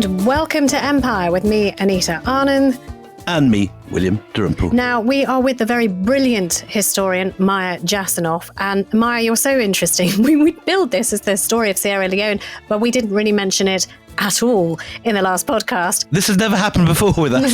and welcome to Empire with me, Anita Arnon. And me, William Davenport. Now, we are with the very brilliant historian, Maya Jasanoff. And Maya, you're so interesting. We billed this as the story of Sierra Leone, but we didn't really mention it at all in the last podcast. This has never happened before with us.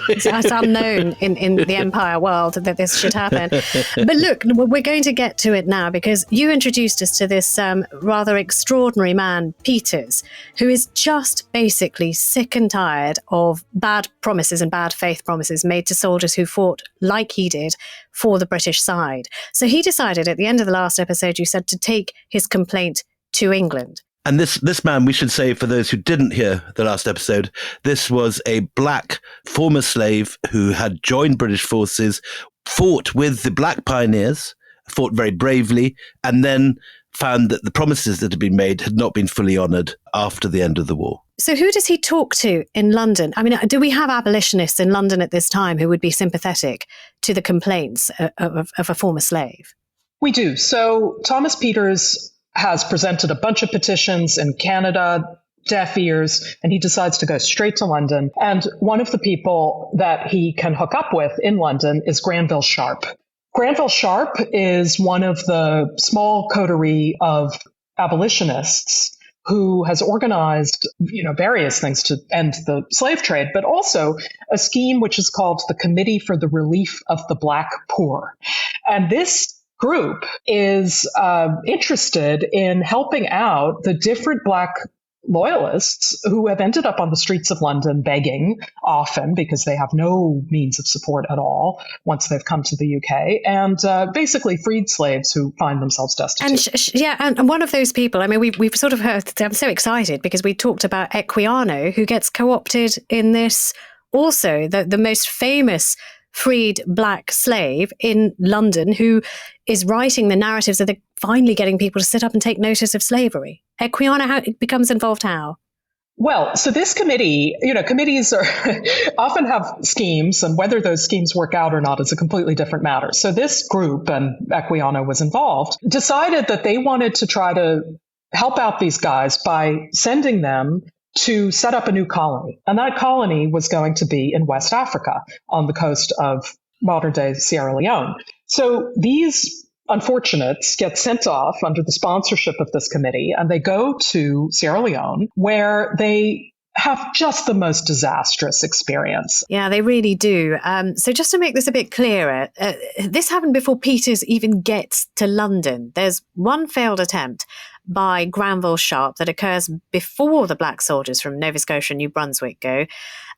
It's unknown in the Empire world that this should happen. But look, we're going to get to it now because you introduced us to this rather extraordinary man, Peters, who is just basically sick and tired of bad promises and bad faith promises made to soldiers who fought like he did for the British side. So he decided at the end of the last episode, you said, to take his complaint to England. And this man, we should say, for those who didn't hear the last episode, this was a black former slave who had joined British forces, fought with the black pioneers, fought very bravely, and then found that the promises that had been made had not been fully honoured after the end of the war. So who does he talk to in London? I mean, do we have abolitionists in London at this time who would be sympathetic to the complaints of a former slave? We do. So Thomas Peters has presented a bunch of petitions in Canada, deaf ears, and he decides to go straight to London. And one of the people that he can hook up with in London is Granville Sharp. Granville Sharp is one of the small coterie of abolitionists who has organized, various things to end the slave trade, but also a scheme which is called the Committee for the Relief of the Black Poor. And this group is interested in helping out the different Black loyalists who have ended up on the streets of London begging often because they have no means of support at all once they've come to the UK, and basically freed slaves who find themselves destitute. And one of those people, I mean, we've sort of heard, I'm so excited because we talked about Equiano, who gets co-opted in this also, the most famous freed black slave in London who is writing the narratives that they're finally getting people to sit up and take notice of slavery. Equiano, how it becomes involved how? Well, so this committee, committees often have schemes, and whether those schemes work out or not is a completely different matter. So this group, and Equiano was involved, decided that they wanted to try to help out these guys by sending them to set up a new colony. And that colony was going to be in West Africa on the coast of modern-day Sierra Leone. So these unfortunates get sent off under the sponsorship of this committee, and they go to Sierra Leone, where they have just the most disastrous experience. Yeah, they really do. So just to make this a bit clearer, this happened before Peters even gets to London. There's one failed attempt by Granville Sharp that occurs before the black soldiers from Nova Scotia and New Brunswick go.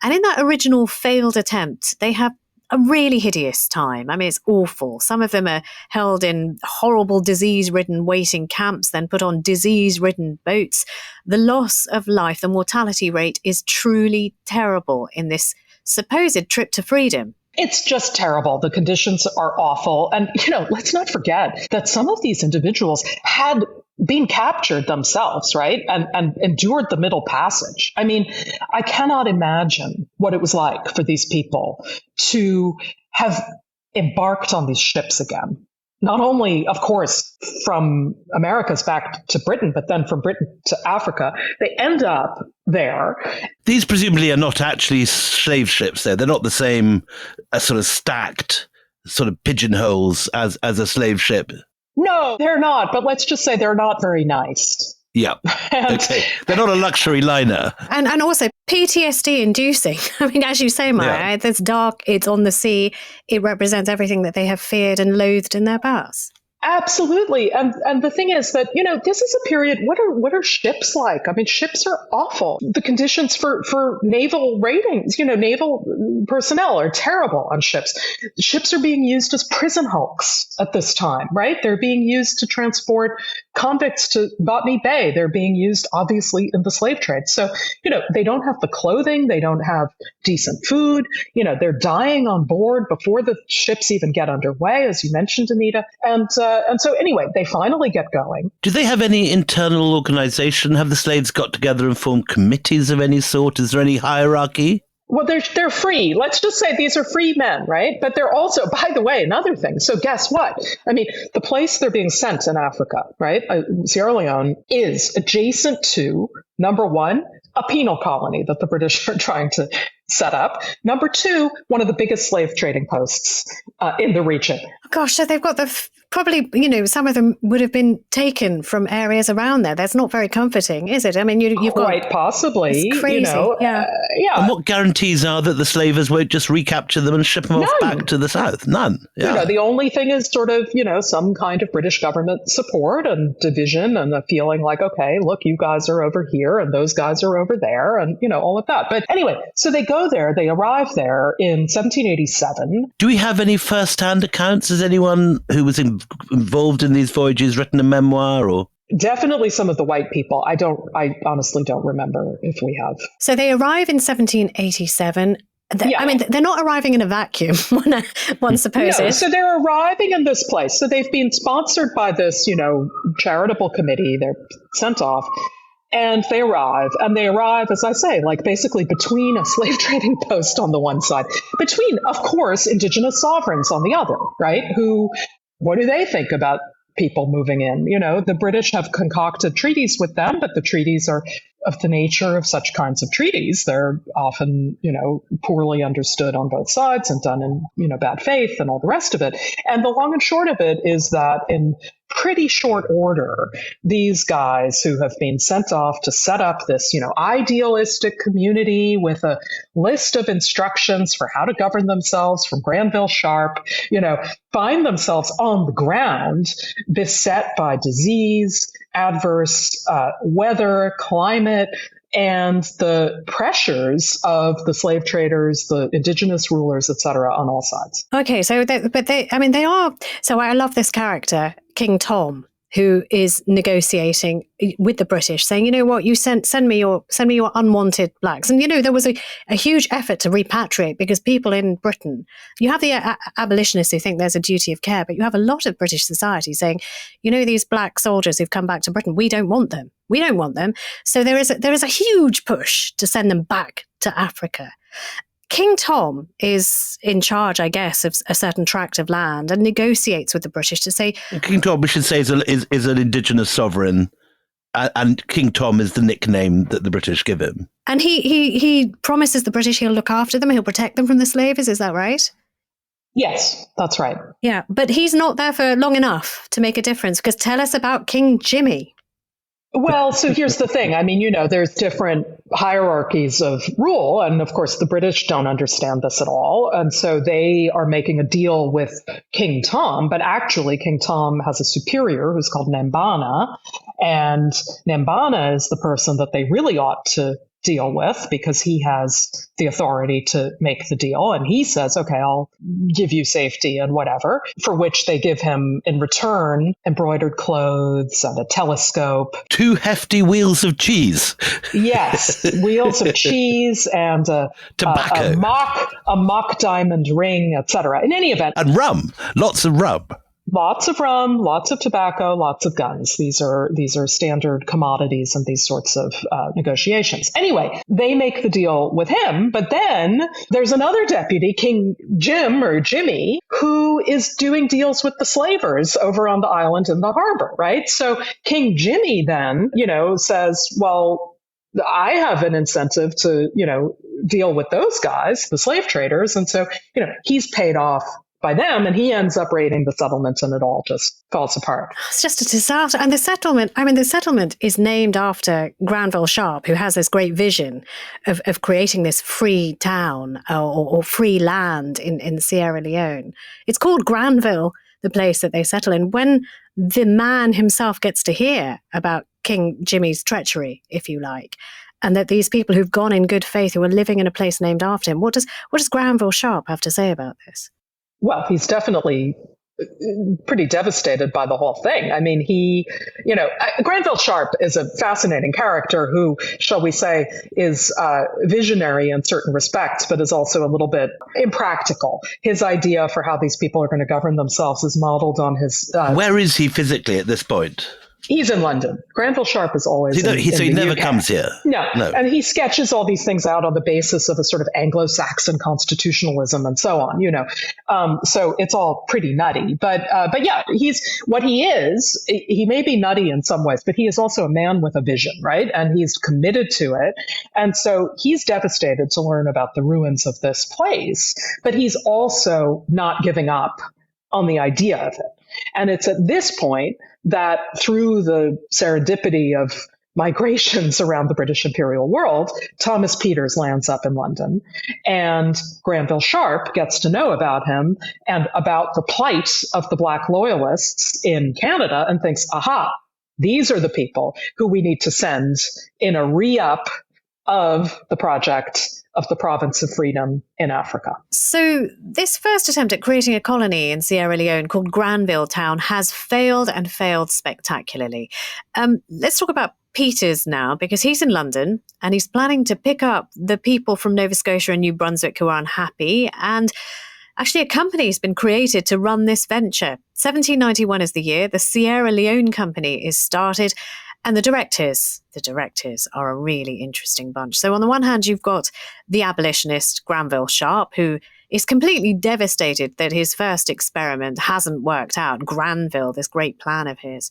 And in that original failed attempt, they have a really hideous time. I mean, it's awful. Some of them are held in horrible disease-ridden waiting camps, then put on disease-ridden boats. The loss of life, the mortality rate is truly terrible in this supposed trip to freedom. It's just terrible. The conditions are awful. And, let's not forget that some of these individuals had been captured themselves, right? And endured the Middle Passage. I mean, I cannot imagine what it was like for these people to have embarked on these ships again. Not only, of course, from Americas back to Britain, but then from Britain to Africa. They end up there. These presumably are not actually slave ships, though. They're not the same sort of stacked sort of pigeonholes as a slave ship. No, they're not. But let's just say they're not very nice. Yeah. Okay. They're not a luxury liner. And also PTSD inducing. I mean, as you say, Maya, it's dark, it's on the sea. It represents everything that they have feared and loathed in their past. Absolutely. And the thing is that, this is a period, what are ships like? I mean, ships are awful. The conditions for naval ratings, naval personnel are terrible on ships. Ships are being used as prison hulks at this time, right? They're being used to transport convicts to Botany Bay. They're being used, obviously, in the slave trade. So, they don't have the clothing. They don't have decent food. They're dying on board before the ships even get underway, as you mentioned, Anita. And so anyway, they finally get going. Do they have any internal organization? Have the slaves got together and formed committees of any sort? Is there any hierarchy? Well, they're free. Let's just say these are free men, right? But they're also, by the way, another thing. So guess what? I mean, the place they're being sent in Africa, right? Sierra Leone is adjacent to, number one, a penal colony that the British are trying to set up. Number two, one of the biggest slave trading posts in the region. Gosh, so they've got probably, some of them would have been taken from areas around there. That's not very comforting, is it? I mean, you've got... Quite possibly. It's crazy, yeah. And what guarantees are that the slavers won't just recapture them and ship them off back to the south? None. Yeah. The only thing is sort of, some kind of British government support and division and a feeling like, okay, look, you guys are over here and those guys are over there and, all of that. But anyway, so they go there, they arrive there in 1787. Do we have any first-hand accounts? Has anyone who was involved in these voyages written a memoir or? Definitely some of the white people. I honestly don't remember if we have. So they arrive in 1787. I mean, they're not arriving in a vacuum, one supposes. No, so they're arriving in this place. So they've been sponsored by this, charitable committee. They're sent off. And they arrive, as I say, like basically between a slave trading post on the one side, between, of course, indigenous sovereigns on the other, right? What do they think about people moving in? The British have concocted treaties with them, but the treaties are of the nature of such kinds of treaties. They're often, poorly understood on both sides and done in, bad faith and all the rest of it. And the long and short of it is that in pretty short order, these guys who have been sent off to set up this, idealistic community with a list of instructions for how to govern themselves from Granville Sharp, find themselves on the ground, beset by disease, adverse weather, climate, and the pressures of the slave traders, the indigenous rulers, et cetera, on all sides. Okay, so they are. So I love this character, King Tom, who is negotiating with the British, saying, you know what, you send me your unwanted blacks. And, there was a huge effort to repatriate because people in Britain, you have the abolitionists who think there's a duty of care, but you have a lot of British society saying, these black soldiers who've come back to Britain, we don't want them. We don't want them. So there is a huge push to send them back to Africa. King Tom is in charge, I guess, of a certain tract of land and negotiates with the British to say... King Tom, we should say, is an indigenous sovereign, and King Tom is the nickname that the British give him. And he promises the British he'll look after them, he'll protect them from the slaves, is that right? Yes, that's right. Yeah, but he's not there for long enough to make a difference, because tell us about King Jimmy. Well, so here's the thing. I mean, there's different hierarchies of rule. And of course, the British don't understand this at all. And so they are making a deal with King Tom. But actually, King Tom has a superior who's called Nambana. And Nambana is the person that they really ought to deal with because he has the authority to make the deal. And he says, okay, I'll give you safety and whatever, for which they give him in return embroidered clothes and a telescope. 2 hefty wheels of cheese. Yes, wheels of cheese and tobacco. A mock diamond ring, etc. In any event. And rum, lots of rum. Lots of rum, lots of tobacco, lots of guns. These are standard commodities in these sorts of negotiations. Anyway, they make the deal with him, but then there's another deputy, King Jim or Jimmy, who is doing deals with the slavers over on the island in the harbor, right? So King Jimmy then, says, well, I have an incentive to, deal with those guys, the slave traders. And so, he's paid off by them, and he ends up raiding the settlement, and it all just falls apart. It's just a disaster. And the settlement is named after Granville Sharp, who has this great vision of creating this free town or free land in Sierra Leone. It's called Granville, the place that they settle in. When the man himself gets to hear about King Jimmy's treachery, if you like, and that these people who've gone in good faith, who are living in a place named after him, what does Granville Sharp have to say about this? Well, he's definitely pretty devastated by the whole thing. I mean, Granville Sharp is a fascinating character who, shall we say, is visionary in certain respects, but is also a little bit impractical. His idea for how these people are going to govern themselves is modeled on his... Where is he physically at this point? He's in London. Granville Sharp is always so he never UK. comes here. No. No. And he sketches all these things out on the basis of a sort of Anglo-Saxon constitutionalism and so on, So it's all pretty nutty. But yeah, he may be nutty in some ways, but he is also a man with a vision, right? And he's committed to it. And so he's devastated to learn about the ruins of this place, but he's also not giving up on the idea of it. And it's at this point that through the serendipity of migrations around the British imperial world, Thomas Peters lands up in London, and Granville Sharp gets to know about him and about the plight of the Black loyalists in Canada and thinks, aha, these are the people who we need to send in a re-up of the project of the Province of Freedom in Africa. So this first attempt at creating a colony in Sierra Leone called Granville Town has failed and failed spectacularly. Let's talk about Peters now, because he's in London and he's planning to pick up the people from Nova Scotia and New Brunswick who are unhappy. And actually, a company has been created to run this venture. 1791 is the year. The Sierra Leone Company is started. And the directors are a really interesting bunch. So on the one hand, you've got the abolitionist Granville Sharp, who is completely devastated that his first experiment hasn't worked out. Granville, this great plan of his.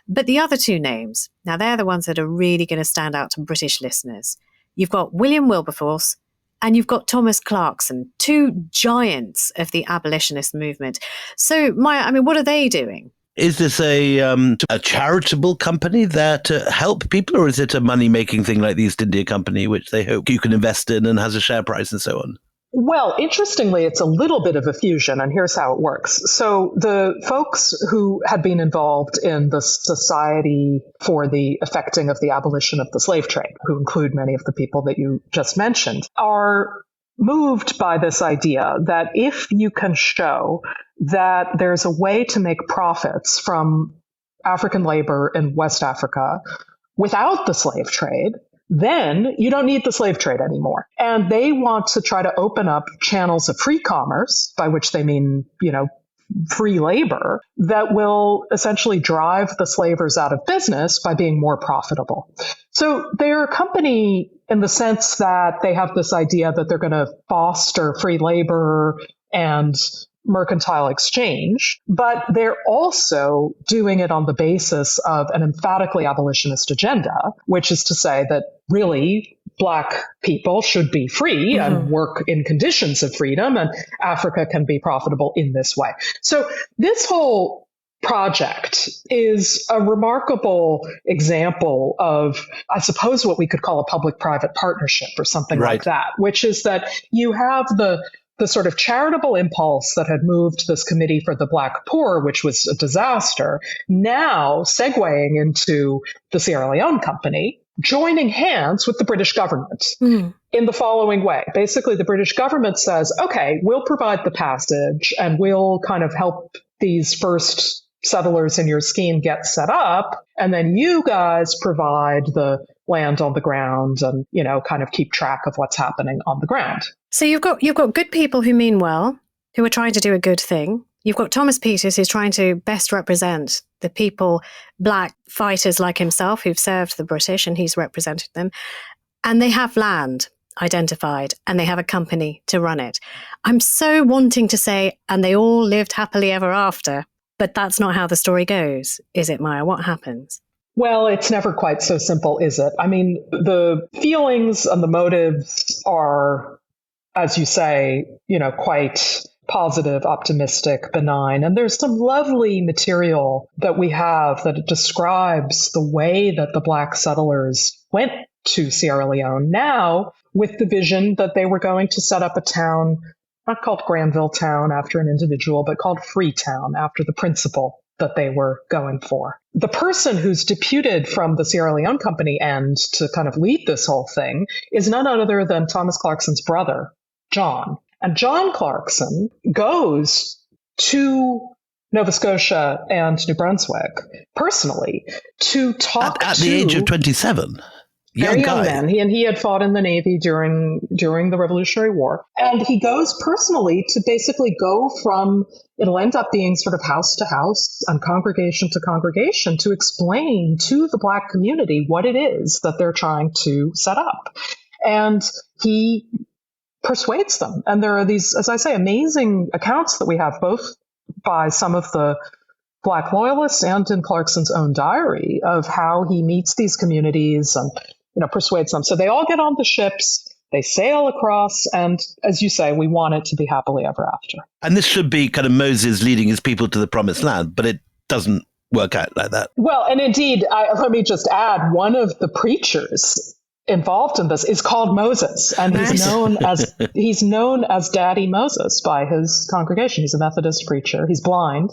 But the other two names, now they're the ones that are really going to stand out to British listeners. You've got William Wilberforce and you've got Thomas Clarkson, two giants of the abolitionist movement. So Maya, what are they doing? Is this a charitable company that help people, or is it a money-making thing like the East India Company, which they hope you can invest in and has a share price and so on? Well, interestingly, it's a little bit of a fusion, and here's how it works. So the folks who had been involved in the Society for the Effecting of the Abolition of the Slave Trade, who include many of the people that you just mentioned, are moved by this idea that if you can show that there's a way to make profits from African labor in West Africa without the slave trade, then you don't need the slave trade anymore. And they want to try to open up channels of free commerce, by which they mean, free labor, that will essentially drive the slavers out of business by being more profitable. So they're a company in the sense that they have this idea that they're going to foster free labor and mercantile exchange, but they're also doing it on the basis of an emphatically abolitionist agenda, which is to say that really Black people should be free and work in conditions of freedom, and Africa can be profitable in this way. So this whole project is a remarkable example of, I suppose, what we could call a public-private partnership or something like that, which is that you have the sort of charitable impulse that had moved this Committee for the Black Poor, which was a disaster, now segueing into the Sierra Leone Company, joining hands with the British government in the following way. Basically, the British government says, okay, we'll provide the passage and we'll kind of help these first settlers in your scheme get set up, and then you guys provide the land on the ground and, kind of keep track of what's happening on the ground. So you've got good people who mean well, who are trying to do a good thing. You've got Thomas Peters, who's trying to best represent the people, Black fighters like himself, who've served the British, and he's represented them. And they have land identified, and they have a company to run it. I'm so wanting to say, and they all lived happily ever after, but that's not how the story goes, is it, Maya? What happens? Well, it's never quite so simple, is it? The feelings and the motives are, as you say, quite positive, optimistic, benign. And there's some lovely material that we have that describes the way that the Black settlers went to Sierra Leone now with the vision that they were going to set up a town, not called Granville Town after an individual, but called Freetown after the principle that they were going for. The person who's deputed from the Sierra Leone Company end to kind of lead this whole thing is none other than Thomas Clarkson's brother, John. And John Clarkson goes to Nova Scotia and New Brunswick personally to talk at the age of 27. Very young man. He had fought in the Navy during the Revolutionary War. And he goes personally to basically go from, it'll end up being sort of house to house and congregation to congregation to explain to the Black community what it is that they're trying to set up. And he persuades them. And there are these, as I say, amazing accounts that we have both by some of the Black loyalists and in Clarkson's own diary of how he meets these communities and persuades them. So they all get on the ships, they sail across, and as you say, we want it to be happily ever after. And this should be kind of Moses leading his people to the promised land, but it doesn't work out like that. Well, and indeed, let me just add, one of the preachers involved in this is called Moses, and he's known as Daddy Moses by his congregation. He's a Methodist preacher. He's blind.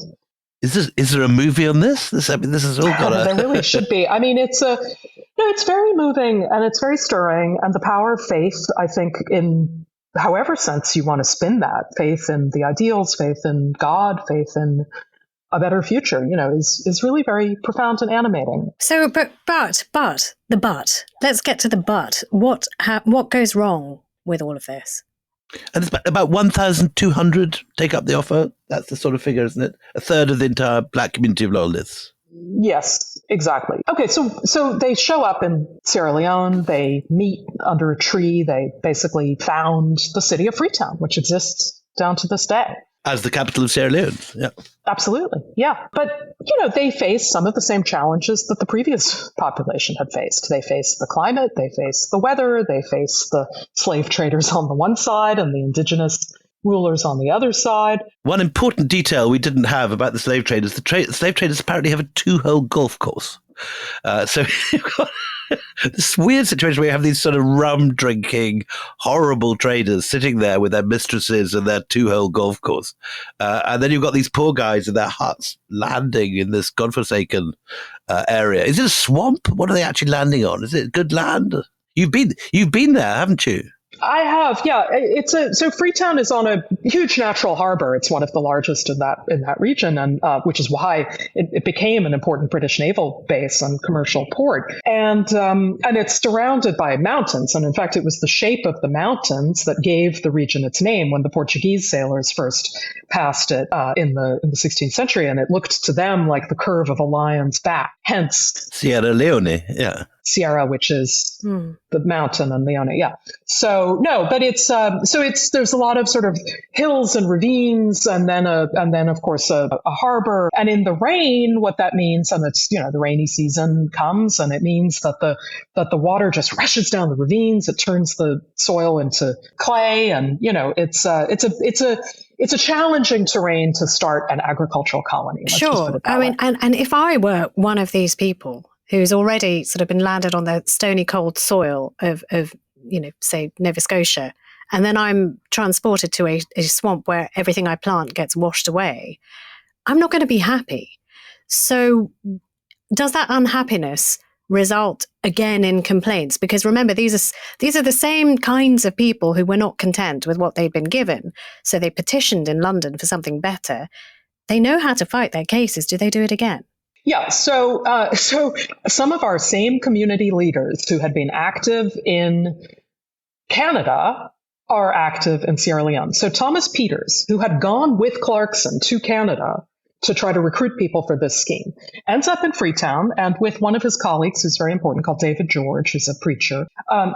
Is there a movie on this? This has all got There really should be. I mean, it's very moving and it's very stirring. And the power of faith, I think, in however sense you want to spin that, faith in the ideals, faith in God, faith in a better future, is really very profound and animating. So, but the but. Let's get to the but. What goes wrong with all of this? And it's about 1,200 take up the offer. That's the sort of figure, isn't it? A third of the entire Black community of loyalists. Yes, exactly. Okay, so they show up in Sierra Leone. They meet under a tree. They basically found the city of Freetown, which exists down to this day. As the capital of Sierra Leone, yeah. Absolutely, yeah. But, they face some of the same challenges that the previous population had faced. They face the climate, they face the weather, they face the slave traders on the one side and the indigenous rulers on the other side. One important detail we didn't have about the slave traders, the slave traders apparently have a 2-hole golf course. So you've got this weird situation where you have these sort of rum-drinking, horrible traders sitting there with their mistresses and their 2-hole golf course. And then you've got these poor guys in their huts landing in this godforsaken area. Is it a swamp? What are they actually landing on? Is it good land? You've been there, haven't you? I have, yeah. So Freetown is on a huge natural harbor. It's one of the largest in that region, and which is why it became an important British naval base and commercial port. And it's surrounded by mountains. And in fact, it was the shape of the mountains that gave the region its name when the Portuguese sailors first passed it in the 16th century, and it looked to them like the curve of a lion's back. Hence, Sierra Leone, yeah. Sierra, which is the mountain, and Leone, yeah. So no, but it's there's a lot of sort of hills and ravines, and then of course a harbor. And in the rain, what that means, and it's the rainy season comes, and it means that the water just rushes down the ravines. It turns the soil into clay, and it's a challenging terrain to start an agricultural colony. Sure, I mean, and if I were one of these people who's already sort of been landed on the stony cold soil of say Nova Scotia, and then I'm transported to a swamp where everything I plant gets washed away, I'm not going to be happy. So does that unhappiness result again in complaints? Because remember, these are the same kinds of people who were not content with what they'd been given. So they petitioned in London for something better. They know how to fight their cases. Do they do it again? Yeah, so some of our same community leaders who had been active in Canada are active in Sierra Leone. So Thomas Peters, who had gone with Clarkson to Canada to try to recruit people for this scheme, ends up in Freetown, and with one of his colleagues who's very important called David George, who's a preacher,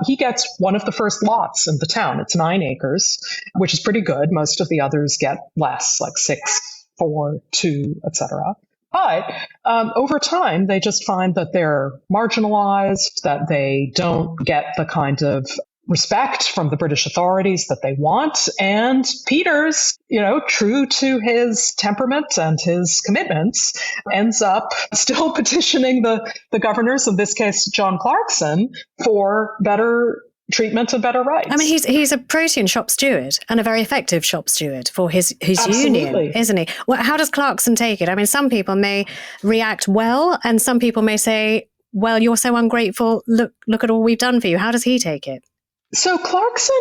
he gets one of the first lots in the town. It's 9 acres, which is pretty good. Most of the others get less, like 6, 4, 2, etc. But over time, they just find that they're marginalized, that they don't get the kind of respect from the British authorities that they want. And Peters, true to his temperament and his commitments, ends up still petitioning the governors, in this case, John Clarkson, for better treatment and better rights. I mean, he's a protein shop steward and a very effective shop steward for his union, isn't he? Well, how does Clarkson take it? I mean, some people may react well, and some people may say, well, you're so ungrateful. Look at all we've done for you. How does he take it? So Clarkson,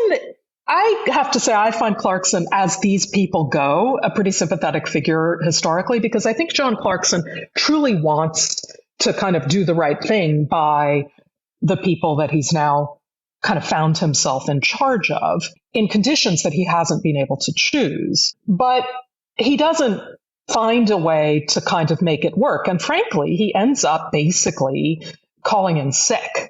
I have to say, I find Clarkson, as these people go, a pretty sympathetic figure historically, because I think John Clarkson truly wants to kind of do the right thing by the people that he's now kind of found himself in charge of in conditions that he hasn't been able to choose. But he doesn't find a way to kind of make it work. And frankly, he ends up basically calling in sick.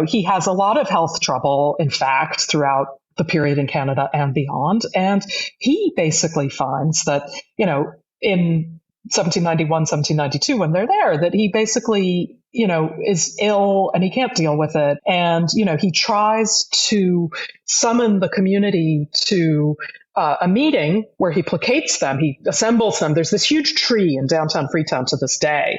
He has a lot of health trouble, in fact, throughout the period in Canada and beyond. And he basically finds that, in 1791, 1792, when they're there, that he basically, is ill and he can't deal with it. And, he tries to summon the community to a meeting where he placates them. He assembles them. There's this huge tree in downtown Freetown to this day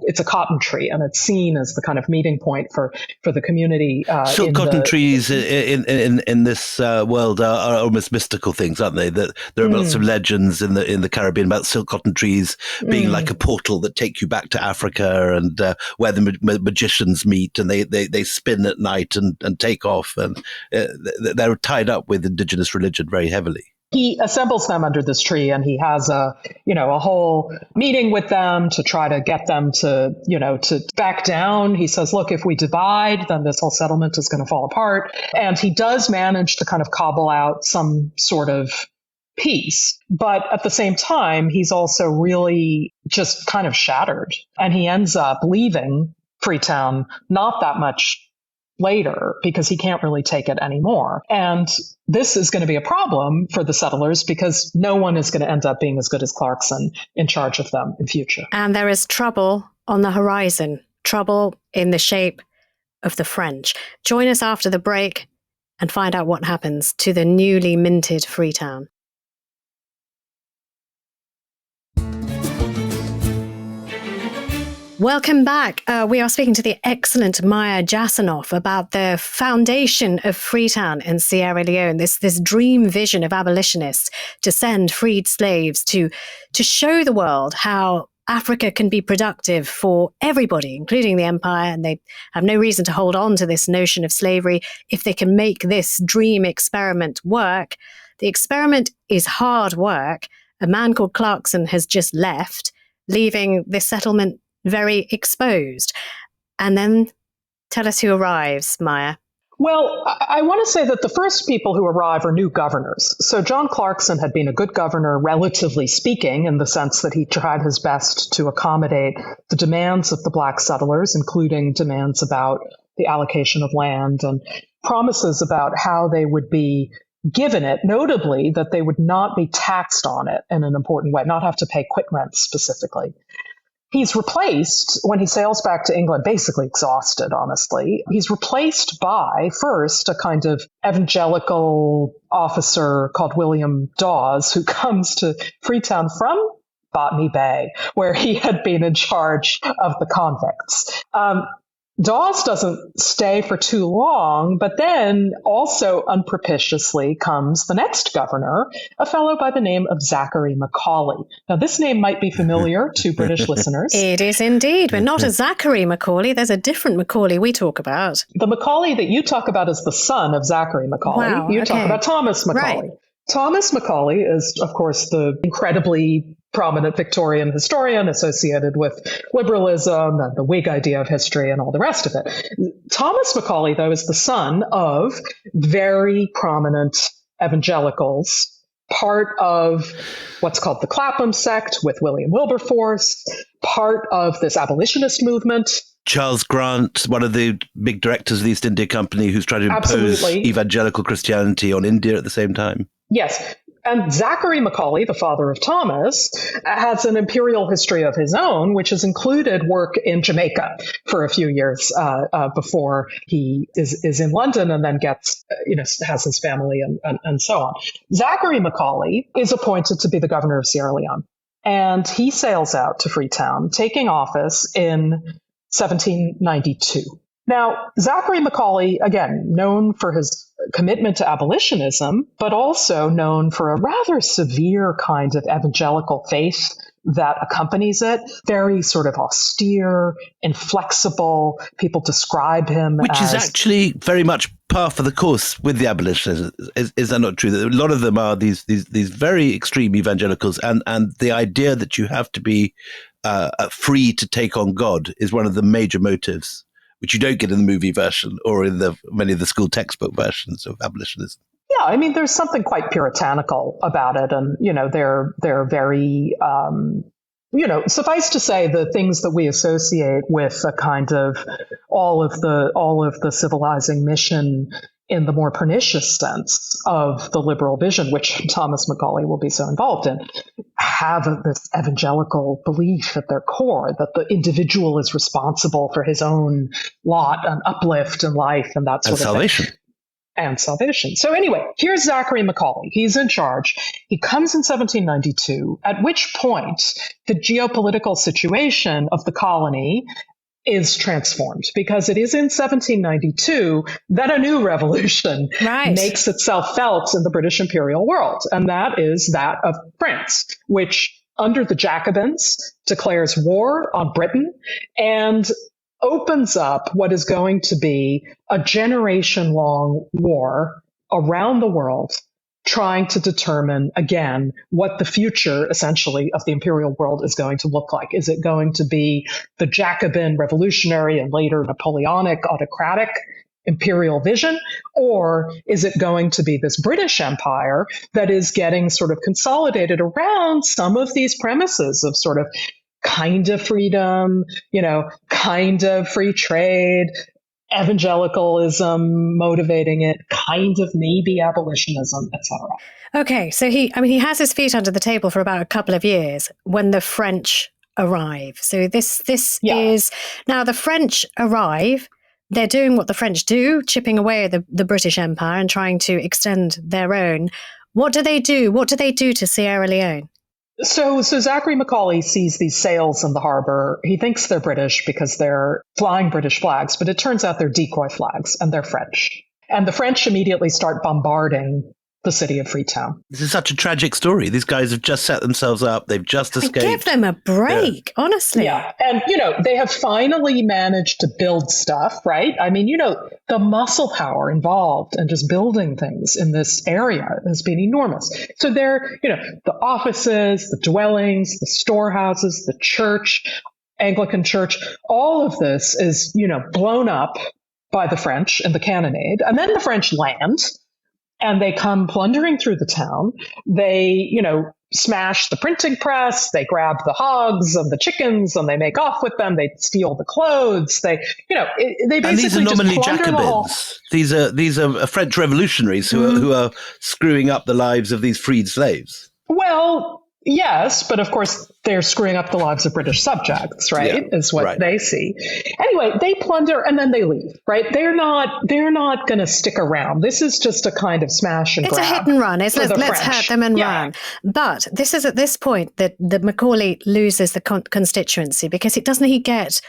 it's a cotton tree, and it's seen as the kind of meeting point for the community. Silk cotton trees in this world are almost mystical things, aren't they? That there are lots of legends in the Caribbean about silk cotton trees being like a portal that take you back to Africa, and where the magicians meet, and they spin at night and take off, and they're tied up with indigenous religion very heavily. He assembles them under this tree, and he has a whole meeting with them to try to get them to back down. He says, look, if we divide, then this whole settlement is going to fall apart. And he does manage to kind of cobble out some sort of peace. But at the same time, he's also really just kind of shattered. And he ends up leaving Freetown not that much later because he can't really take it anymore. And this is going to be a problem for the settlers because no one is going to end up being as good as Clarkson in charge of them in future. And there is trouble on the horizon, trouble in the shape of the French. Join us after the break and find out what happens to the newly minted Freetown. Welcome back. We are speaking to the excellent Maya Jasanoff about the foundation of Freetown in Sierra Leone, this dream vision of abolitionists to send freed slaves to show the world how Africa can be productive for everybody, including the empire, and they have no reason to hold on to this notion of slavery if they can make this dream experiment work. The experiment is hard work. A man called Clarkson has just left, leaving this settlement very exposed. And then tell us who arrives, Maya. Well, I want to say that the first people who arrive are new governors. So John Clarkson had been a good governor, relatively speaking, in the sense that he tried his best to accommodate the demands of the black settlers, including demands about the allocation of land and promises about how they would be given it, notably that they would not be taxed on it in an important way, not have to pay quit rent specifically. He's replaced, when he sails back to England, basically exhausted, honestly, he's replaced by, first, a kind of evangelical officer called William Dawes, who comes to Freetown from Botany Bay, where he had been in charge of the convicts. Dawes doesn't stay for too long, but then also unpropitiously comes the next governor, a fellow by the name of Zachary Macaulay. Now, this name might be familiar to British listeners. It is indeed, but not a Zachary Macaulay. There's a different Macaulay we talk about. The Macaulay that you talk about is the son of Zachary Macaulay. Wow, you talk about Thomas Macaulay. Right. Thomas Macaulay is, of course, the incredibly prominent Victorian historian associated with liberalism and the Whig idea of history and all the rest of it. Thomas Macaulay, though, is the son of very prominent evangelicals, part of what's called the Clapham sect with William Wilberforce, part of this abolitionist movement. Charles Grant, one of the big directors of the East India Company, who's trying to impose evangelical Christianity on India at the same time. Yes. And Zachary Macaulay, the father of Thomas, has an imperial history of his own, which has included work in Jamaica for a few years before he is in London and then gets, has his family and so on. Zachary Macaulay is appointed to be the governor of Sierra Leone. And he sails out to Freetown, taking office in 1792. Now, Zachary Macaulay, again, known for his commitment to abolitionism, but also known for a rather severe kind of evangelical faith that accompanies it. Very sort of austere, inflexible. People describe him Which is actually very much par for the course with the abolitionists. Is that not true? That a lot of them are these very extreme evangelicals, and the idea that you have to be free to take on God is one of the major motives which you don't get in the movie version or in many of the school textbook versions of abolitionism. Yeah, I mean, there's something quite puritanical about it, and they're very. Suffice to say, the things that we associate with a kind of all of the civilizing mission in the more pernicious sense of the liberal vision, which Thomas Macaulay will be so involved in, have this evangelical belief at their core that the individual is responsible for his own lot and uplift in life and that sort of salvation. Thing. And salvation. So anyway, here's Zachary Macaulay. He's in charge. He comes in 1792, at which point the geopolitical situation of the colony is transformed, because it is in 1792 that a new revolution makes itself felt in the British imperial world. And that is that of France, which under the Jacobins declares war on Britain and opens up what is going to be a generation-long war around the world, trying to determine, again, what the future, essentially, of the imperial world is going to look like. Is it going to be the Jacobin revolutionary and later Napoleonic autocratic imperial vision? Or is it going to be this British Empire that is getting sort of consolidated around some of these premises of sort of kind of freedom, kind of free trade, evangelicalism motivating it, kind of maybe abolitionism, etc. Okay, so he has his feet under the table for about a couple of years when the French arrive. So this is now the French arrive. They're doing what the French do, chipping away at the British Empire and trying to extend their own. What do they do? What do they do to Sierra Leone? So Zachary Macaulay sees these sails in the harbor. He thinks they're British because they're flying British flags, but it turns out they're decoy flags and they're French. And the French immediately start bombarding the city of Freetown. This is such a tragic story. These guys have just set themselves up. They've just escaped. Give them a break, honestly. Yeah. And, they have finally managed to build stuff, right? I mean, the muscle power involved in just building things in this area has been enormous. So they're, the offices, the dwellings, the storehouses, the church, Anglican church, all of this is, blown up by the French in the cannonade. And then the French land. And they come plundering through the town. They, smash the printing press. They grab the hogs and the chickens, and they make off with them. They steal the clothes. They basically and these are nominally just Jacobins. These are French revolutionaries who are screwing up the lives of these freed slaves. Well, yes, but of course they're screwing up the lives of British subjects, right? Yeah, is what they see. Anyway, they plunder and then they leave, right? They're not going to stick around. This is just a kind of smash and grab. It's a hit and run. Let's hurt them and run. But this is at this point that Macaulay loses the constituency, because doesn't he get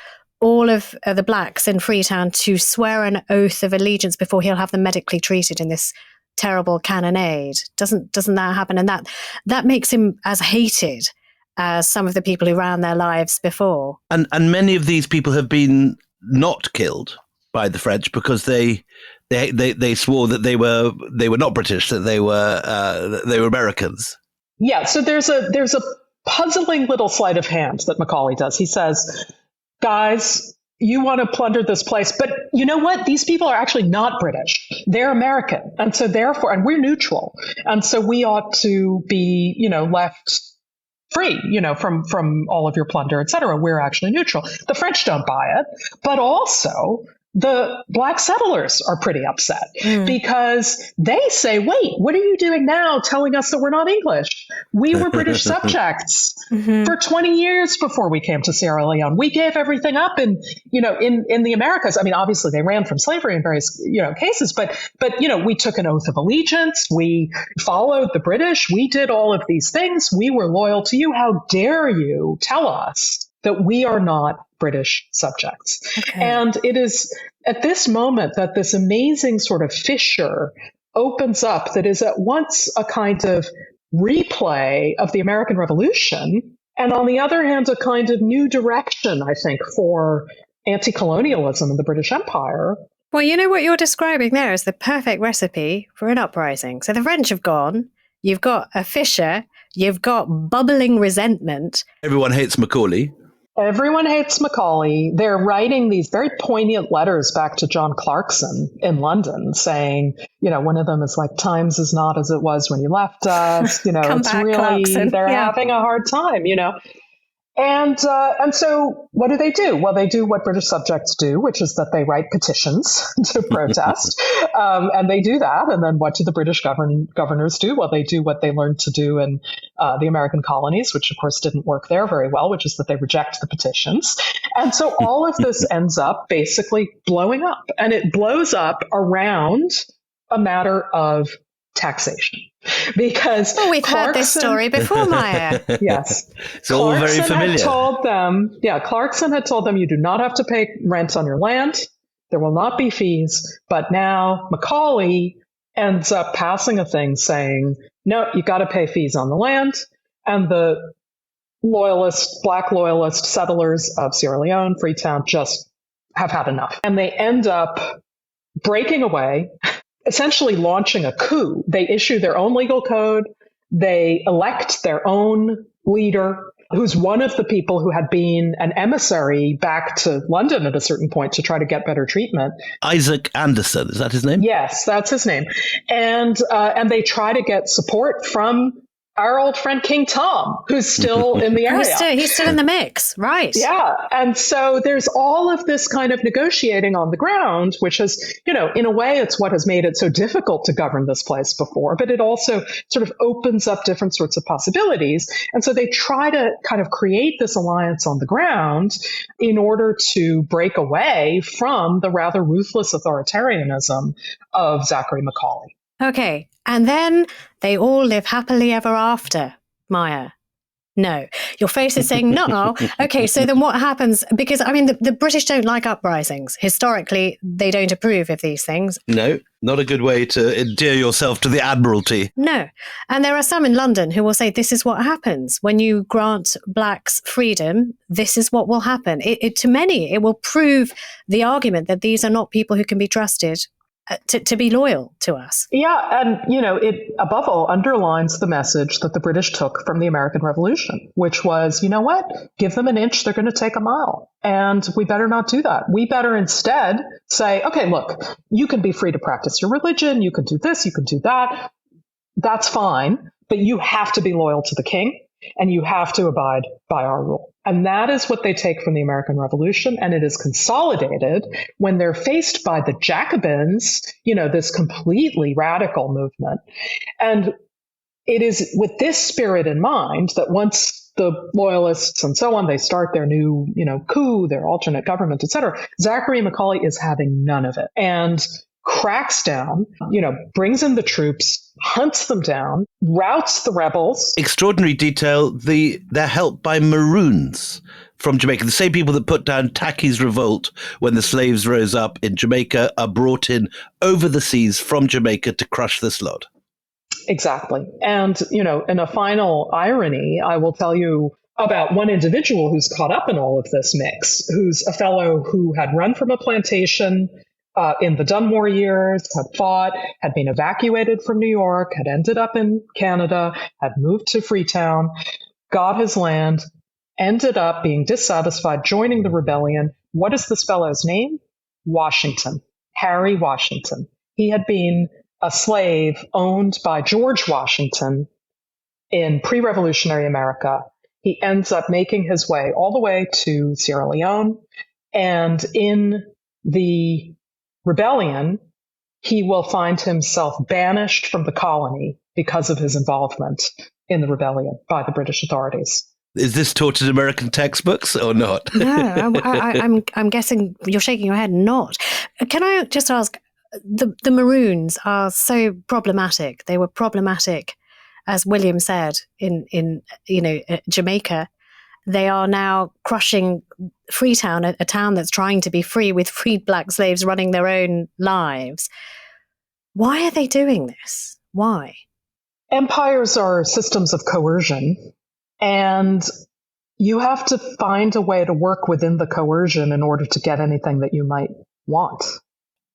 all of the blacks in Freetown to swear an oath of allegiance before he'll have them medically treated in this terrible cannonade? Doesn't that happen? And that makes him as hated as some of the people who ran their lives before. And many of these people have been not killed by the French because they swore that they were not British, that they were Americans. Yeah. So there's a puzzling little sleight of hand that Macaulay does. He says, guys, you want to plunder this place, but you know what? These people are actually not British. They're American. And so therefore, and we're neutral. And so we ought to be, left free, from all of your plunder, et cetera. We're actually neutral. The French don't buy it, but also the black settlers are pretty upset because they say, wait, what are you doing now telling us that we're not English? We were British subjects for 20 years before we came to Sierra Leone. We gave everything up in the Americas. I mean, obviously they ran from slavery in various, cases, but we took an oath of allegiance. We followed the British. We did all of these things. We were loyal to you. How dare you tell us that we are not British subjects? Okay. And it is at this moment that this amazing sort of fissure opens up that is at once a kind of replay of the American Revolution, and on the other hand, a kind of new direction, I think, for anti-colonialism in the British Empire. Well, what you're describing there is the perfect recipe for an uprising. So the French have gone, you've got a fissure, you've got bubbling resentment. Everyone hates Macaulay. Everyone hates Macaulay. They're writing these very poignant letters back to John Clarkson in London saying, one of them is like, times is not as it was when you left us. Come It's back, really, Clarkson. they're having a hard time, And so what do? Well, they do what British subjects do, which is that they write petitions to protest. And they do that. And then what do the British governors do? Well, they do what they learned to do in the American colonies, which of course didn't work there very well, which is that they reject the petitions. And so all of this ends up basically blowing up. And it blows up around a matter of taxation. Because we've heard this story before, Maya. Yes. It's all very familiar. Clarkson had told them, you do not have to pay rent on your land. There will not be fees. But now Macaulay ends up passing a thing saying, no, you got to pay fees on the land. And the black loyalist settlers of Sierra Leone, Freetown, just have had enough. And they end up breaking away, essentially launching a coup. They issue their own legal code. They elect their own leader, who's one of the people who had been an emissary back to London at a certain point to try to get better treatment. Isaac Anderson, is that his name? Yes, that's his name. And they try to get support from our old friend King Tom, who's still in the area. He's still in the mix, right? Yeah. And so there's all of this kind of negotiating on the ground, which has, in a way, it's what has made it so difficult to govern this place before, but it also sort of opens up different sorts of possibilities. And so they try to kind of create this alliance on the ground in order to break away from the rather ruthless authoritarianism of Zachary Macaulay. Okay. And then they all live happily ever after, Maya. No. Your face is saying no. Okay, so then what happens? Because, the British don't like uprisings. Historically, they don't approve of these things. No, not a good way to endear yourself to the Admiralty. No. And there are some in London who will say this is what happens. When you grant blacks freedom, this is what will happen. To many, it will prove the argument that these are not people who can be trusted to be loyal to us. Yeah, and it above all underlines the message that the British took from the American Revolution, which was, you know what? Give them an inch, they're going to take a mile. And we better not do that. We better instead say, okay, look, you can be free to practice your religion, you can do this, you can do that. That's fine, but you have to be loyal to the king and you have to abide by our rule. And that is what they take from the American Revolution. And it is consolidated when they're faced by the Jacobins, this completely radical movement. And it is with this spirit in mind that once the loyalists and so on, they start their new, coup, their alternate government, et cetera, Zachary Macaulay is having none of it. And cracks down, brings in the troops, hunts them down, routs the rebels. Extraordinary detail, they're helped by Maroons from Jamaica. The same people that put down Tacky's revolt when the slaves rose up in Jamaica are brought in over the seas from Jamaica to crush this lot. Exactly. And, in a final irony, I will tell you about one individual who's caught up in all of this mix, who's a fellow who had run from a plantation in the Dunmore years, had fought, had been evacuated from New York, had ended up in Canada, had moved to Freetown, got his land, ended up being dissatisfied, joining the rebellion. What is this fellow's name? Washington, Harry Washington. He had been a slave owned by George Washington in pre-revolutionary America. He ends up making his way all the way to Sierra Leone, and in the rebellion, he will find himself banished from the colony because of his involvement in the rebellion by the British authorities. Is this taught in American textbooks or not? No, I'm guessing you're shaking your head. Not. Can I just ask? The Maroons are so problematic. They were problematic, as William said, in Jamaica. They are now crushing Freetown, a town that's trying to be free with freed black slaves running their own lives. Why are they doing this? Why? Empires are systems of coercion, and you have to find a way to work within the coercion in order to get anything that you might want.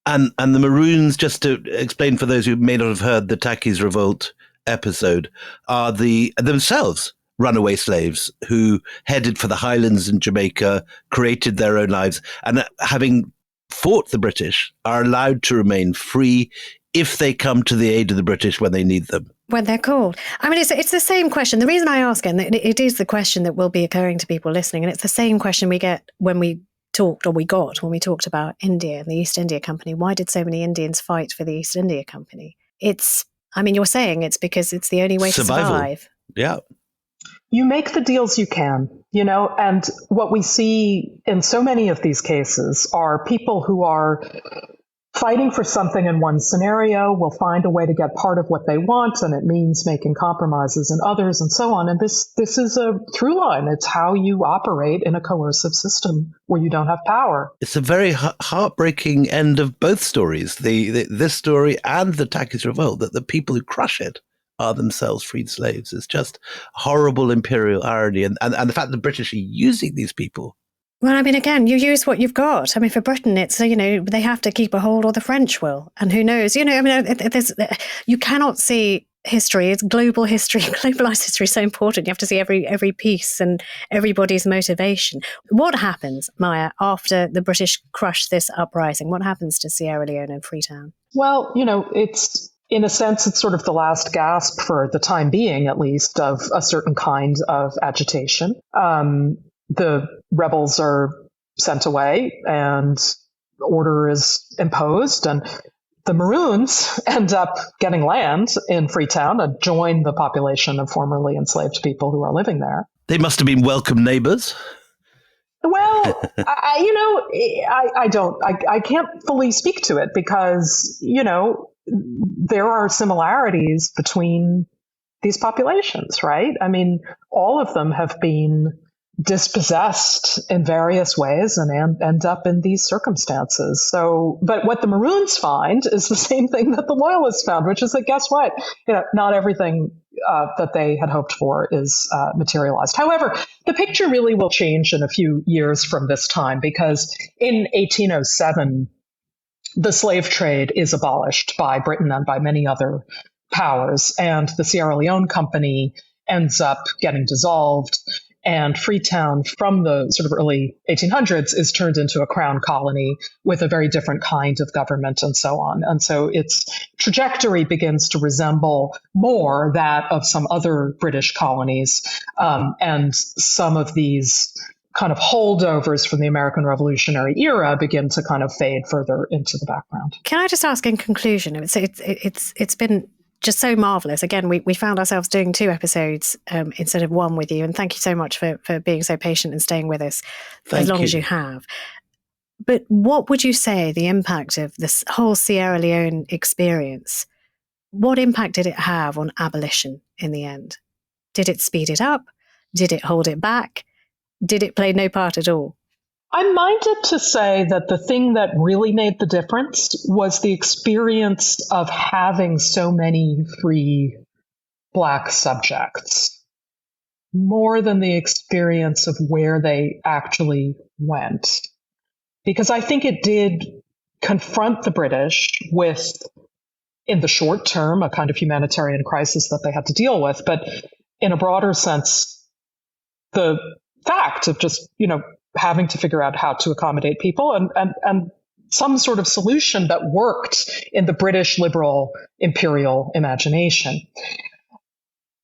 And the Maroons, just to explain for those who may not have heard the Tacky's Revolt episode, are themselves runaway slaves who headed for the highlands in Jamaica, created their own lives, and having fought the British, are allowed to remain free if they come to the aid of the British when they need them. When they're called. I mean, it's the same question. The reason I ask, and it is the question that will be occurring to people listening, and it's the same question we get when we talked about India and the East India Company. Why did so many Indians fight for the East India Company? You're saying it's because it's the only way to survive. Yeah. You make the deals you can, and what we see in so many of these cases are people who are fighting for something in one scenario will find a way to get part of what they want, and it means making compromises in others and so on. And this is a through line. It's how you operate in a coercive system where you don't have power. It's a very heartbreaking end of both stories, this story and the Takis Revolt, that the people who crush it are themselves freed slaves. It's just horrible imperial irony. And the fact that the British are using these people. Well, I mean, again, you use what you've got. I mean, for Britain, it's, they have to keep a hold or the French will. And who knows? You cannot see history. It's global history. Globalized history is so important. You have to see every piece and everybody's motivation. What happens, Maya, after the British crush this uprising? What happens to Sierra Leone and Freetown? Well, it's, in a sense, it's sort of the last gasp for the time being, at least, of a certain kind of agitation. The rebels are sent away and order is imposed, and the Maroons end up getting land in Freetown and join the population of formerly enslaved people who are living there. They must have been welcome neighbors. Well, I can't fully speak to it because, there are similarities between these populations, right? I mean, all of them have been dispossessed in various ways and end up in these circumstances. So, but what the Maroons find is the same thing that the Loyalists found, which is that, guess what? Not everything that they had hoped for is materialized. However, the picture really will change in a few years from this time, because in 1807, the slave trade is abolished by Britain and by many other powers, and the Sierra Leone Company ends up getting dissolved. And Freetown, from the sort of early 1800s, is turned into a crown colony with a very different kind of government and so on. And so its trajectory begins to resemble more that of some other British colonies. And some of these kind of holdovers from the American Revolutionary era begin to kind of fade further into the background. Can I just ask in conclusion, it's been just so marvelous. Again, we found ourselves doing 2 episodes instead of 1 with you. And thank you so much for being so patient and staying with us as long as you have. But what would you say the impact of this whole Sierra Leone experience, what impact did it have on abolition in the end? Did it speed it up? Did it hold it back? Did it play no part at all? I'm minded to say that the thing that really made the difference was the experience of having so many free Black subjects, more than the experience of where they actually went. Because I think it did confront the British with, in the short term, a kind of humanitarian crisis that they had to deal with, but in a broader sense, the fact of just, having to figure out how to accommodate people and some sort of solution that worked in the British liberal imperial imagination.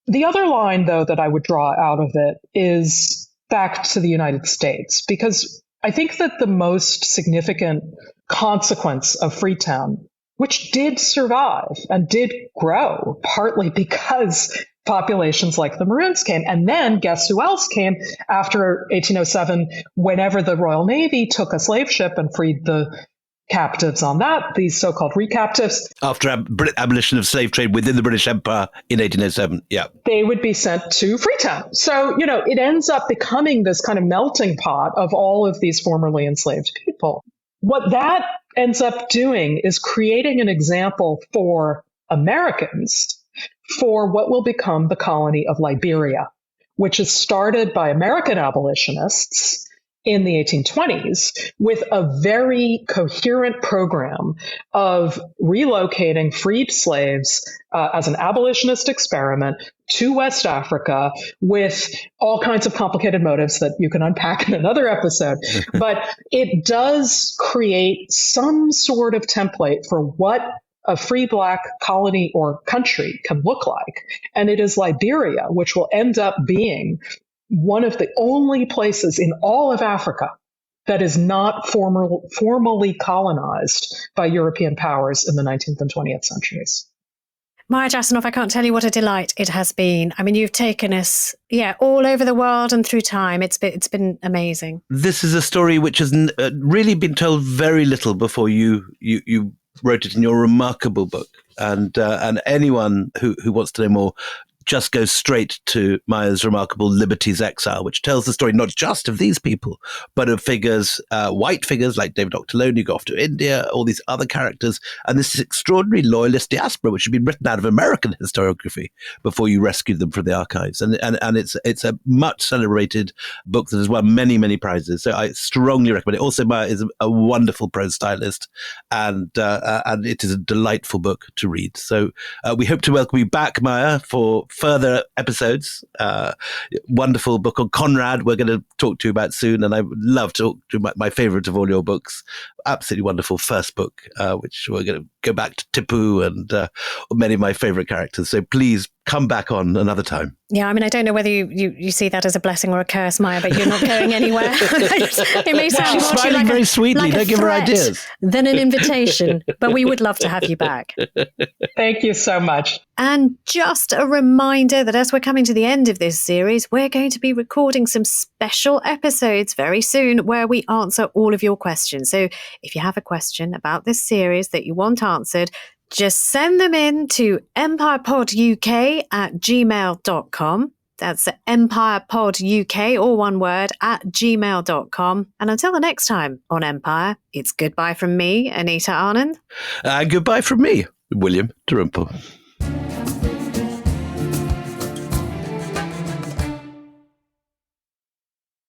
The other line, though, that I would draw out of it is back to the United States, because I think that the most significant consequence of Freetown, which did survive and did grow, partly because populations like the Maroons came. And then guess who else came after 1807, whenever the Royal Navy took a slave ship and freed the captives on that, these so-called recaptives. After abolition of slave trade within the British Empire in 1807, yeah. They would be sent to Freetown. So, it ends up becoming this kind of melting pot of all of these formerly enslaved people. What that ends up doing is creating an example for Americans for what will become the colony of Liberia, which is started by American abolitionists in the 1820s with a very coherent program of relocating freed slaves as an abolitionist experiment to West Africa with all kinds of complicated motives that you can unpack in another episode. But it does create some sort of template for what a free Black colony or country can look like. And it is Liberia, which will end up being one of the only places in all of Africa that is not formally colonized by European powers in the 19th and 20th centuries. Maya Jasanoff, I can't tell you what a delight it has been. I mean, you've taken us, all over the world and through time. It's been amazing. This is a story which has really been told very little before you wrote it in your remarkable book. And anyone who wants to know more, just go straight to Maya's remarkable Liberty's Exile, which tells the story not just of these people, but of figures, white figures like David Octolone, who go off to India, all these other characters, and this extraordinary loyalist diaspora, which had been written out of American historiography before you rescued them from the archives. And it's a much celebrated book that has won many, many prizes. So I strongly recommend it. Also, Maya is a wonderful prose stylist, and it is a delightful book to read. So we hope to welcome you back, Maya, for further episodes. Wonderful book on Conrad we're going to talk to you about soon, and I would love to talk to my favorite of all your books. Absolutely wonderful first book, which we're going to go back to Tipu and many of my favorite characters. So please come back on another time. Yeah, I mean, I don't know whether you see that as a blessing or a curse, Maya, but you're not going anywhere. It may sound more to you like very sweetly. Don't give her ideas. Than an invitation, but we would love to have you back. Thank you so much. And just a reminder that as we're coming to the end of this series, we're going to be recording some special episodes very soon where we answer all of your questions. So if you have a question about this series that you want answered, just send them in to empirepoduk@gmail.com. That's empirepoduk, all one word, @gmail.com. And until the next time on Empire, it's goodbye from me, Anita Anand. And goodbye from me, William Davenport.